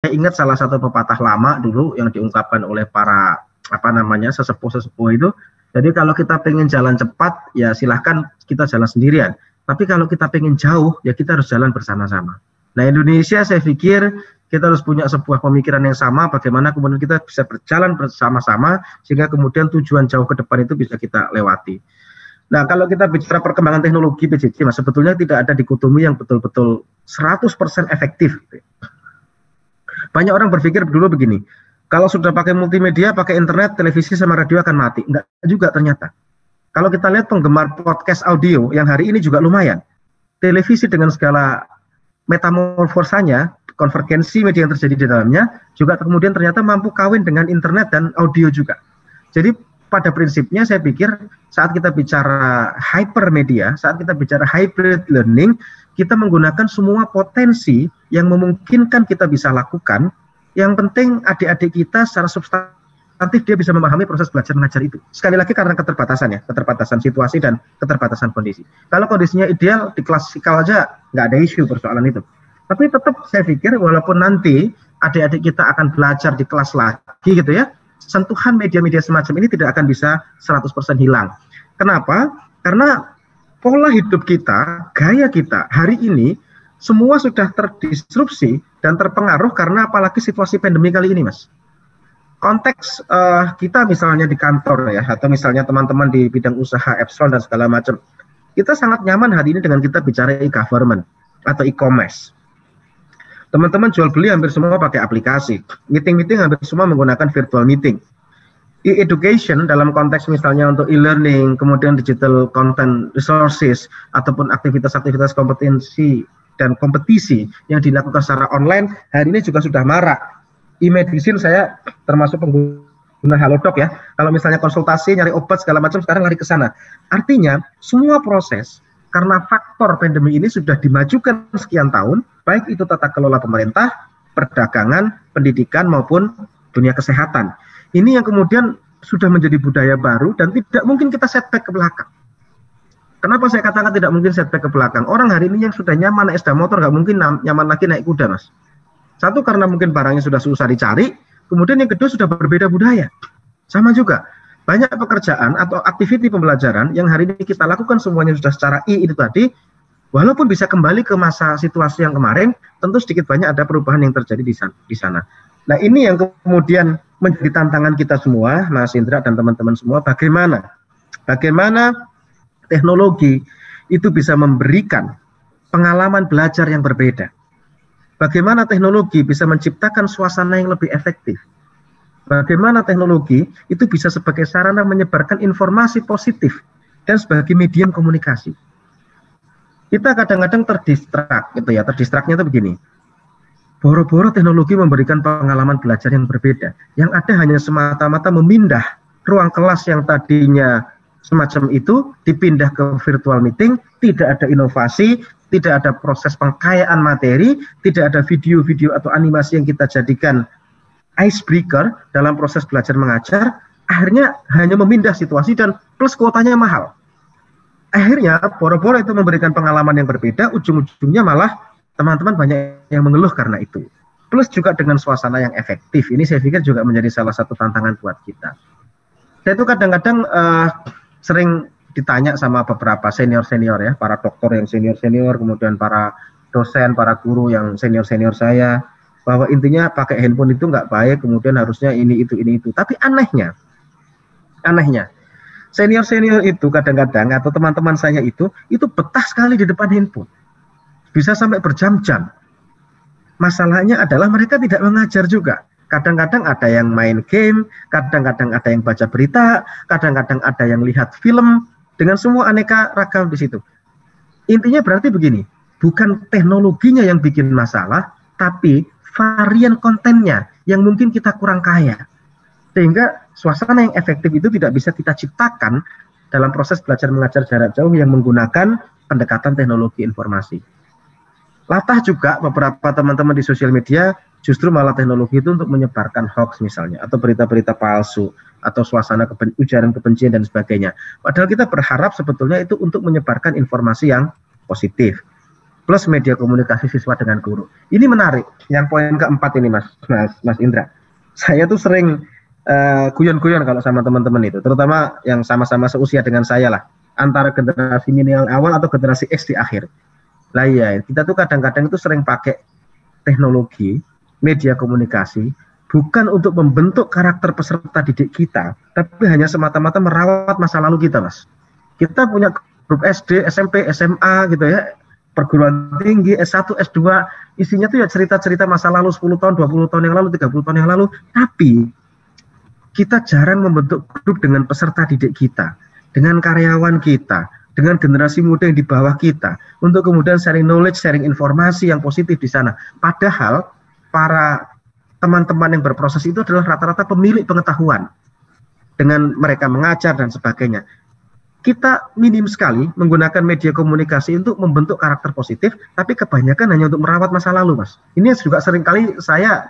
ingat salah satu pepatah lama dulu yang diungkapkan oleh para sesepuh-sesepuh itu. Jadi kalau kita pengen jalan cepat, ya silahkan kita jalan sendirian. Tapi kalau kita pengen jauh, ya kita harus jalan bersama-sama. Nah, Indonesia saya pikir kita harus punya sebuah pemikiran yang sama, bagaimana kemudian kita bisa berjalan bersama-sama, sehingga kemudian tujuan jauh ke depan itu bisa kita lewati. Nah, kalau kita bicara perkembangan teknologi PJJ, Mas, sebetulnya tidak ada dikotomi yang betul-betul 100% efektif. Banyak orang berpikir dulu begini, kalau sudah pakai multimedia, pakai internet, televisi sama radio akan mati. Enggak juga ternyata. Kalau kita lihat penggemar podcast audio yang hari ini juga lumayan. Televisi dengan segala metamorfosanya, konvergensi media yang terjadi di dalamnya, juga kemudian ternyata mampu kawin dengan internet dan audio juga. Jadi pada prinsipnya saya pikir saat kita bicara hypermedia, saat kita bicara hybrid learning, kita menggunakan semua potensi yang memungkinkan kita bisa lakukan. Yang penting adik-adik kita secara substantif dia bisa memahami proses belajar mengajar itu. Sekali lagi karena keterbatasan ya, keterbatasan situasi dan keterbatasan kondisi. Kalau kondisinya ideal di kelas fisikal aja nggak ada isu persoalan itu. Tapi tetap saya pikir walaupun nanti adik-adik kita akan belajar di kelas lagi gitu ya, sentuhan media-media semacam ini tidak akan bisa 100% hilang. Kenapa? Karena pola hidup kita, gaya kita hari ini semua sudah terdisrupsi dan terpengaruh karena apalagi situasi pandemi kali ini, Mas. Konteks kita misalnya di kantor ya, atau misalnya teman-teman di bidang usaha Epsilon dan segala macam, kita sangat nyaman hari ini dengan kita bicara e-government atau e-commerce. Teman-teman jual beli hampir semua pakai aplikasi, meeting-meeting hampir semua menggunakan virtual meeting. E-education dalam konteks misalnya untuk e-learning, kemudian digital content resources, ataupun aktivitas-aktivitas kompetensi dan kompetisi yang dilakukan secara online, hari ini juga sudah marak. E-medicine saya termasuk pengguna Halodoc ya, kalau misalnya konsultasi, nyari obat segala macam sekarang lari ke sana. Artinya semua proses karena faktor pandemi ini sudah dimajukan sekian tahun, baik itu tata kelola pemerintah, perdagangan, pendidikan maupun dunia kesehatan. Ini yang kemudian sudah menjadi budaya baru dan tidak mungkin kita setback ke belakang. Kenapa saya katakan tidak mungkin setback ke belakang? Orang hari ini yang sudah nyaman naik sepeda motor nggak mungkin nyaman lagi naik kuda, Mas. Satu karena mungkin barangnya sudah susah dicari, kemudian yang kedua sudah berbeda budaya. Sama juga, banyak pekerjaan atau aktiviti pembelajaran yang hari ini kita lakukan semuanya sudah secara itu tadi, walaupun bisa kembali ke masa situasi yang kemarin, tentu sedikit banyak ada perubahan yang terjadi di sana. Nah, ini yang kemudian menjadi tantangan kita semua, Mas Indra dan teman-teman semua, bagaimana teknologi itu bisa memberikan pengalaman belajar yang berbeda. Bagaimana teknologi bisa menciptakan suasana yang lebih efektif. Bagaimana teknologi itu bisa sebagai sarana menyebarkan informasi positif dan sebagai medium komunikasi. Kita kadang-kadang terdistrak gitu ya. Terdistraknya itu begini. Boro-boro teknologi memberikan pengalaman belajar yang berbeda. Yang ada hanya semata-mata memindah ruang kelas yang tadinya semacam itu dipindah ke virtual meeting, tidak ada inovasi, tidak ada proses pengkayaan materi, tidak ada video-video atau animasi yang kita jadikan icebreaker dalam proses belajar mengajar, akhirnya hanya memindah situasi dan plus kuotanya mahal. Akhirnya boro-boro itu memberikan pengalaman yang berbeda, ujung-ujungnya malah teman-teman banyak yang mengeluh karena itu. Plus juga dengan suasana yang efektif, ini saya pikir juga menjadi salah satu tantangan buat kita. Saya itu kadang-kadang sering ditanya sama beberapa senior-senior ya, para dokter yang senior-senior, kemudian para dosen, para guru yang senior-senior saya, bahwa intinya pakai handphone itu nggak baik, kemudian harusnya ini itu. Tapi anehnya, senior-senior itu kadang-kadang atau teman-teman saya itu betah sekali di depan handphone, bisa sampai berjam-jam. Masalahnya adalah mereka tidak mengajar juga. Kadang-kadang ada yang main game, kadang-kadang ada yang baca berita, kadang-kadang ada yang lihat film, dengan semua aneka ragam di situ. Intinya berarti begini, bukan teknologinya yang bikin masalah, tapi varian kontennya yang mungkin kita kurang kaya. Sehingga suasana yang efektif itu tidak bisa kita ciptakan dalam proses belajar mengajar jarak jauh yang menggunakan pendekatan teknologi informasi. Latah juga beberapa teman-teman di sosial media justru malah teknologi itu untuk menyebarkan hoax misalnya, atau berita-berita palsu, atau suasana ujaran kebencian dan sebagainya. Padahal kita berharap sebetulnya itu untuk menyebarkan informasi yang positif. plus media komunikasi siswa dengan guru. Ini menarik. Yang poin keempat ini Mas Indra. Saya tuh sering guyon-guyon kalau sama teman-teman itu, terutama yang sama-sama seusia dengan saya lah, antara generasi milenial awal atau generasi X di akhir. Lah ya, kita tuh kadang-kadang itu sering pakai teknologi, media komunikasi, bukan untuk membentuk karakter peserta didik kita, tapi hanya semata-mata merawat masa lalu kita, Mas. Kita punya grup SD, SMP, SMA gitu ya, perguruan tinggi, S1, S2, isinya tuh ya cerita-cerita masa lalu 10 tahun, 20 tahun yang lalu, 30 tahun yang lalu, tapi kita jarang membentuk grup dengan peserta didik kita, dengan karyawan kita, dengan generasi muda yang di bawah kita, untuk kemudian sharing knowledge, sharing informasi yang positif di sana. Padahal para teman-teman yang berproses itu adalah rata-rata pemilik pengetahuan, dengan mereka mengajar dan sebagainya. Kita minim sekali menggunakan media komunikasi untuk membentuk karakter positif, tapi kebanyakan hanya untuk merawat masa lalu, Mas. Ini juga seringkali saya,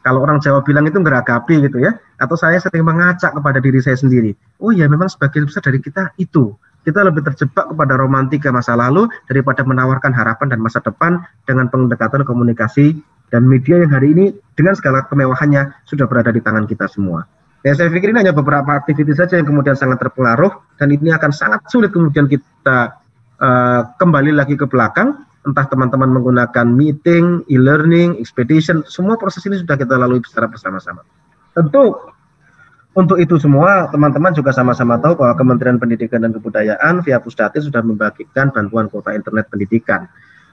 kalau orang Jawa bilang itu ngeragapi gitu ya, atau saya sering mengacak kepada diri saya sendiri. Oh ya, memang sebagian besar dari kita itu. Kita lebih terjebak kepada romantika masa lalu daripada menawarkan harapan dan masa depan dengan pendekatan komunikasi dan media yang hari ini dengan segala kemewahannya sudah berada di tangan kita semua. Ya, saya pikir ini hanya beberapa aktivitas saja yang kemudian sangat terpengaruh, dan ini akan sangat sulit kemudian kita kembali lagi ke belakang. Entah teman-teman menggunakan meeting, e-learning, expedition, semua proses ini sudah kita lalui secara bersama-sama. Tentu untuk itu semua teman-teman juga sama-sama tahu bahwa Kementerian Pendidikan dan Kebudayaan via Pusdati sudah membagikan bantuan kuota internet pendidikan.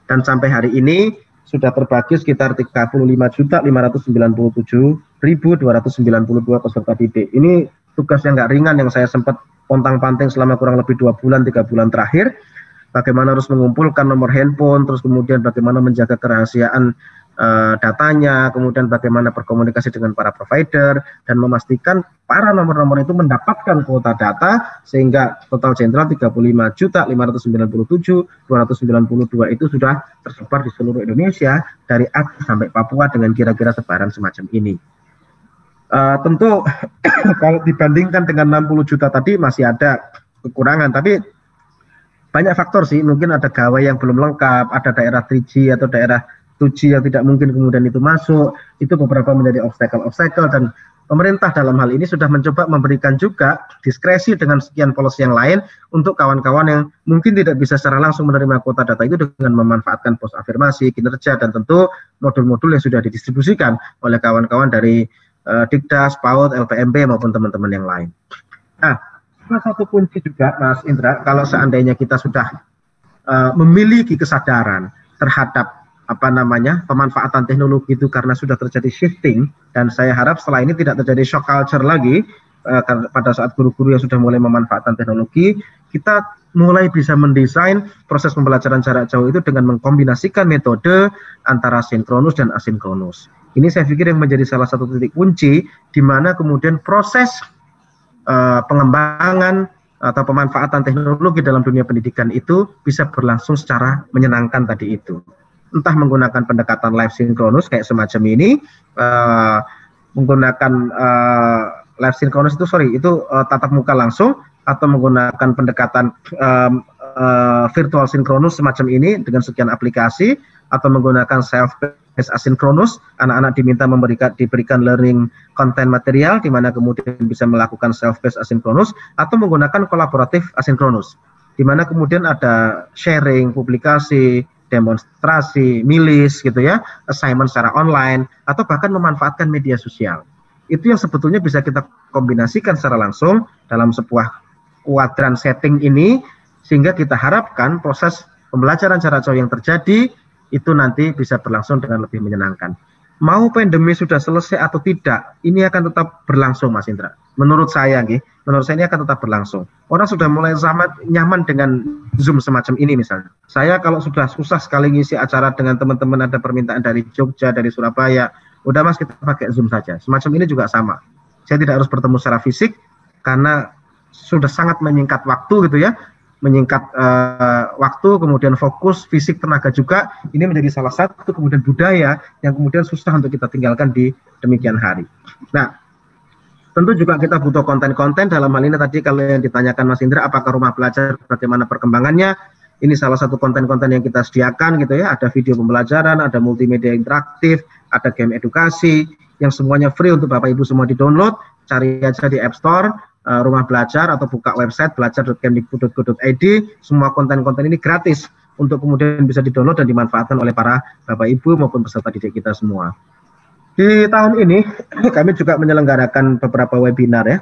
Dan sampai hari ini sudah terbagi sekitar 35.597.292 peserta didik. Ini tugas yang nggak ringan yang saya sempat pontang-panting selama kurang lebih 2 bulan, 3 bulan terakhir. Bagaimana harus mengumpulkan nomor handphone, terus kemudian bagaimana menjaga kerahasiaan datanya, kemudian bagaimana berkomunikasi dengan para provider, dan memastikan para nomor-nomor itu mendapatkan kuota data, sehingga total jenderal 35.597.292 itu sudah tersebar di seluruh Indonesia, dari Aceh sampai Papua dengan kira-kira sebaran semacam ini. Tentu kalau dibandingkan dengan 60 juta tadi masih ada kekurangan, tapi banyak faktor sih, mungkin ada gawai yang belum lengkap, ada daerah 3G atau daerah 2G yang tidak mungkin kemudian itu masuk, itu beberapa menjadi obstacle, dan pemerintah dalam hal ini sudah mencoba memberikan juga diskresi dengan sekian policy yang lain untuk kawan-kawan yang mungkin tidak bisa secara langsung menerima kuota data itu dengan memanfaatkan pos afirmasi, kinerja, dan tentu modul-modul yang sudah didistribusikan oleh kawan-kawan dari Dikdas, PAUD, LPMP maupun teman-teman yang lain. Nah, salah satu kunci juga Mas Indra, kalau seandainya kita sudah memiliki kesadaran terhadap pemanfaatan teknologi itu karena sudah terjadi shifting, dan saya harap setelah ini tidak terjadi shock culture lagi pada saat guru-guru yang sudah mulai memanfaatkan teknologi, kita mulai bisa mendesain proses pembelajaran jarak jauh itu dengan mengkombinasikan metode antara sinkronus dan asinkronus. Ini saya pikir yang menjadi salah satu titik kunci di mana kemudian proses pengembangan atau pemanfaatan teknologi dalam dunia pendidikan itu bisa berlangsung secara menyenangkan tadi itu. Entah menggunakan pendekatan live sinkronus kayak semacam ini, menggunakan live sinkronus itu tatap muka langsung, atau menggunakan pendekatan virtual sinkronus semacam ini dengan sekian aplikasi, atau menggunakan self-paced asinkronus, anak-anak diminta diberikan learning content material di mana kemudian bisa melakukan self-paced asinkronus, atau menggunakan kolaboratif asinkronus di mana kemudian ada sharing, publikasi, demonstrasi, milis gitu ya, assignment secara online, atau bahkan memanfaatkan media sosial. Itu yang sebetulnya bisa kita kombinasikan secara langsung dalam sebuah kuadran setting ini, sehingga kita harapkan proses pembelajaran jarak jauh yang terjadi itu nanti bisa berlangsung dengan lebih menyenangkan. Mau pandemi sudah selesai atau tidak, ini akan tetap berlangsung, Mas Indra. Menurut saya ini akan tetap berlangsung. Orang sudah mulai sangat nyaman dengan Zoom semacam ini misalnya. Saya kalau sudah susah sekali ngisi acara dengan teman-teman, ada permintaan dari Jogja, dari Surabaya, udah Mas kita pakai Zoom saja. Semacam ini juga sama. Saya tidak harus bertemu secara fisik karena sudah sangat menyingkat waktu gitu ya. Menyingkat waktu, kemudian fokus, fisik, tenaga juga. Ini menjadi salah satu kemudian budaya yang kemudian susah untuk kita tinggalkan di demikian hari. Nah, tentu juga kita butuh konten-konten dalam hal ini tadi kalau yang ditanyakan Mas Indra, apakah rumah belajar, bagaimana perkembangannya. Ini salah satu konten-konten yang kita sediakan gitu ya. Ada video pembelajaran, ada multimedia interaktif, ada game edukasi, yang semuanya free untuk Bapak Ibu semua di-download. Cari aja di App Store, Rumah Belajar, atau buka website belajar.kemdikbud.go.id. Semua konten-konten ini gratis untuk kemudian bisa di-download dan dimanfaatkan oleh para Bapak Ibu maupun peserta didik kita semua. Di tahun ini kami juga menyelenggarakan beberapa webinar ya.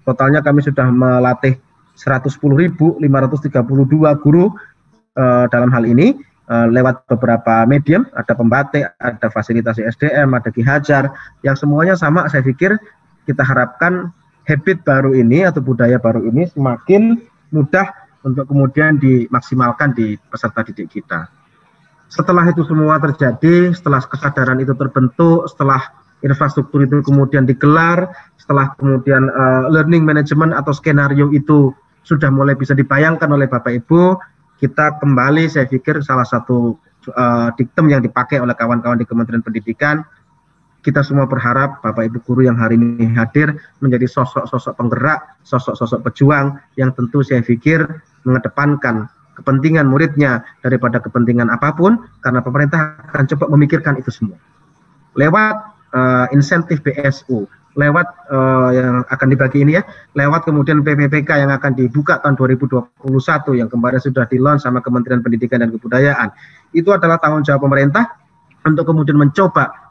Totalnya kami sudah melatih 110.532 guru dalam hal ini lewat beberapa medium, ada pembatik, ada fasilitasi SDM, ada Ki Hajar, yang semuanya sama. Saya pikir kita harapkan habit baru ini atau budaya baru ini semakin mudah untuk kemudian dimaksimalkan di peserta didik kita. Setelah itu semua terjadi, setelah kesadaran itu terbentuk, setelah infrastruktur itu kemudian digelar, setelah kemudian learning management atau skenario itu sudah mulai bisa dibayangkan oleh Bapak Ibu, kita kembali, saya pikir salah satu diktum yang dipakai oleh kawan-kawan di Kementerian Pendidikan, kita semua berharap Bapak Ibu guru yang hari ini hadir menjadi sosok-sosok penggerak, sosok-sosok pejuang yang tentu saya pikir mengedepankan kepentingan muridnya daripada kepentingan apapun, karena pemerintah akan coba memikirkan itu semua. Lewat insentif BSU, lewat yang akan dibagi ini ya, lewat kemudian PPPK yang akan dibuka tahun 2021 yang kemarin sudah di-launch sama Kementerian Pendidikan dan Kebudayaan. Itu adalah tanggung jawab pemerintah untuk kemudian mencoba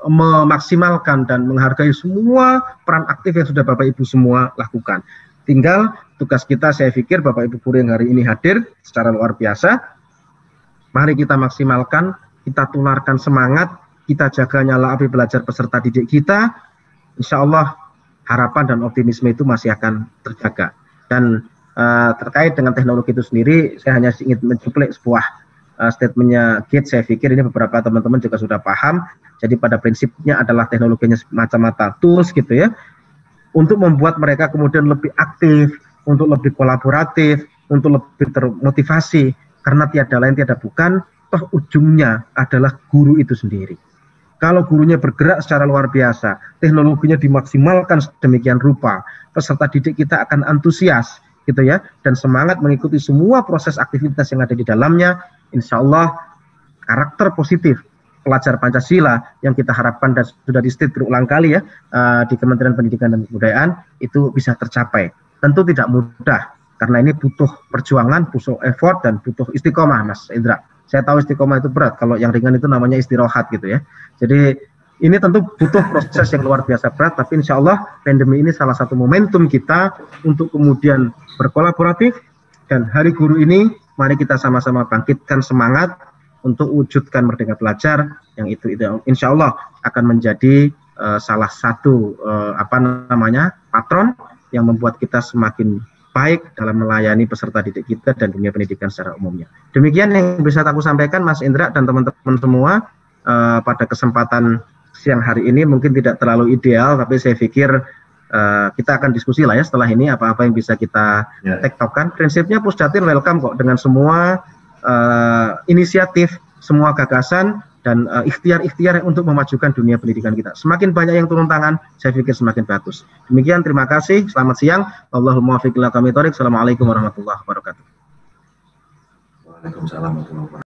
memaksimalkan dan menghargai semua peran aktif yang sudah Bapak Ibu semua lakukan. Tinggal tugas kita, saya pikir Bapak Ibu guru yang hari ini hadir secara luar biasa, mari kita maksimalkan, kita tularkan semangat, kita jaga nyala api belajar peserta didik kita. Insya Allah harapan dan optimisme itu masih akan terjaga. Dan terkait dengan teknologi itu sendiri, saya hanya ingin mencuplik sebuah statementnya Gates. Saya pikir ini beberapa teman-teman juga sudah paham. Jadi pada prinsipnya adalah teknologinya semacam tools gitu ya, untuk membuat mereka kemudian lebih aktif, untuk lebih kolaboratif, untuk lebih termotivasi, karena tiada lain tiada bukan, toh ujungnya adalah guru itu sendiri. Kalau gurunya bergerak secara luar biasa, teknologinya dimaksimalkan sedemikian rupa, peserta didik kita akan antusias gitu ya, dan semangat mengikuti semua proses aktivitas yang ada di dalamnya. Insya Allah karakter positif pelajar Pancasila yang kita harapkan dan sudah di-state berulang kali ya di Kementerian Pendidikan dan Kebudayaan itu bisa tercapai. Tentu tidak mudah karena ini butuh perjuangan, butuh effort, dan butuh istiqomah, Mas Indra. Saya tahu istiqomah itu berat, kalau yang ringan itu namanya istirahat gitu ya. Jadi ini tentu butuh proses yang luar biasa berat, tapi insya Allah pandemi ini salah satu momentum kita untuk kemudian berkolaboratif, dan Hari Guru ini mari kita sama-sama bangkitkan semangat untuk wujudkan Merdeka Belajar yang itu insya Allah akan menjadi salah satu patron yang membuat kita semakin baik dalam melayani peserta didik kita dan dunia pendidikan secara umumnya. Demikian yang bisa aku sampaikan, Mas Indra dan teman-teman semua pada kesempatan siang hari ini. Mungkin tidak terlalu ideal, tapi saya pikir kita akan diskusi lah ya setelah ini apa-apa yang bisa kita tektokan. Prinsipnya Pusdatin welcome kok dengan semua inisiatif, semua gagasan dan ikhtiar-ikhtiar untuk memajukan dunia pendidikan kita. Semakin banyak yang turun tangan, saya pikir semakin bagus. Demikian, terima kasih. Selamat siang. Allahumma waffiq ila aqwamit thoriq. Assalamualaikum warahmatullahi wabarakatuh. Waalaikumsalam warahmatullahi wabarakatuh.